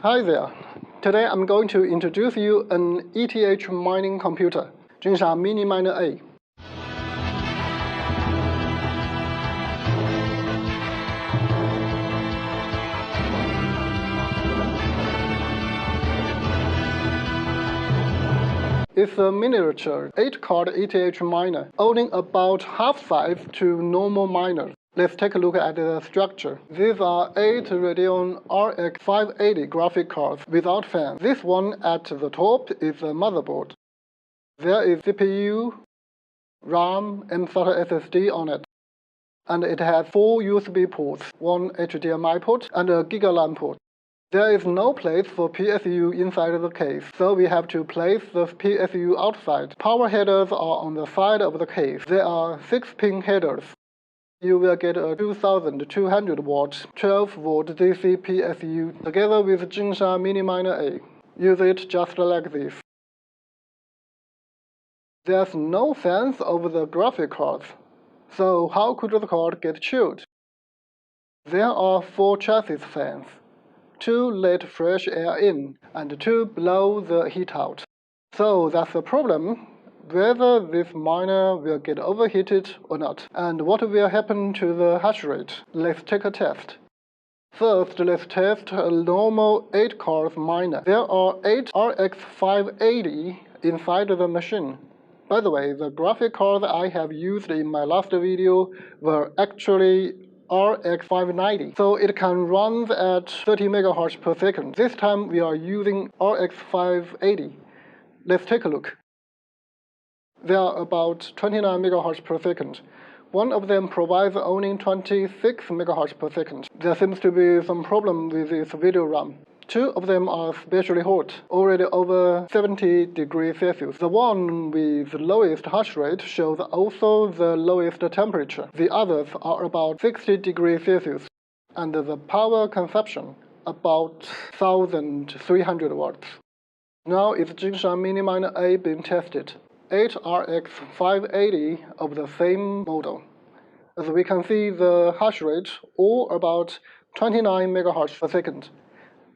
Hi there. Today I'm going to introduce you an ETH mining computer, Jinsha Mini Miner A. It's a miniature 8-card ETH miner, owning about half size to normal miners. Let's take a look at the structure. These are 8 Radeon RX580 graphic cards without fans. This one at the top is a motherboard. There is CPU, RAM, MSATA SSD on it. And it has 4 USB ports, 1 HDMI port and a GigaLAN port. There is no place for PSU inside the case, so we have to place the PSU outside. Power headers are on the side of the case. There are 6-pin headers. You will get a 2200 watt 12-volt DC PSU together with Jinsha Mini Miner A. Use it just like this. There's no fans over the graphic cards, so how could the card get chilled? There are 4 chassis fans. 2 let fresh air in, and 2 blow the heat out. So that's the problem, whether this miner will get overheated or not, and what will happen to the hash rate. Let's take a test. First, let's test a normal 8-card miner. There are 8 RX580 inside the machine. By the way, the graphic cards I have used in my last video were actually RX580, so it can run at 30 MHz per second. This time we are using RX580. Let's take a look. They are about 29 MHz per second. One of them provides only 26 MHz per second. There seems to be some problem with this video RAM. 2 of them are especially hot, already over 70 degrees Celsius. The one with the lowest hash rate shows also the lowest temperature. The others are about 60 degrees Celsius, and the power consumption about 1300 watts. Now is Jinsha Mini Miner A being tested. 8 RX580 of the same model. As we can see, the hash rate all about 29 MHz per second,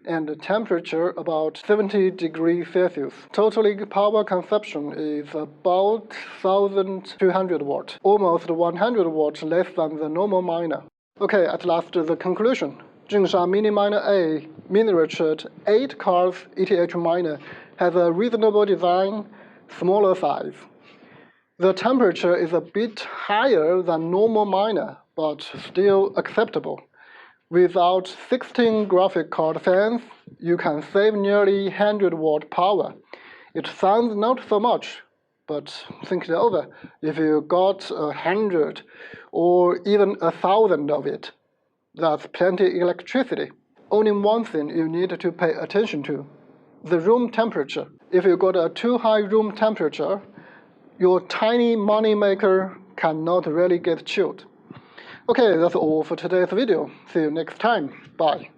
and the temperature about 70 degrees Celsius. Totally power consumption is about 1200 watts, almost 100 watts less than the normal miner. Okay, at last the conclusion. Jinsha Mini Miner A miniatured 8-card ETH miner has a reasonable design, smaller size. The temperature is a bit higher than normal miner, but still acceptable. Without 16 graphic card fans, you can save nearly 100 watt power. It sounds not so much, but think it over. If you got 100 or even 1,000 of it, that's plenty electricity. Only one thing you need to pay attention to: the room temperature. If you got a too high room temperature, your tiny money maker cannot really get chilled. Okay, that's all for today's video. See you next time. Bye.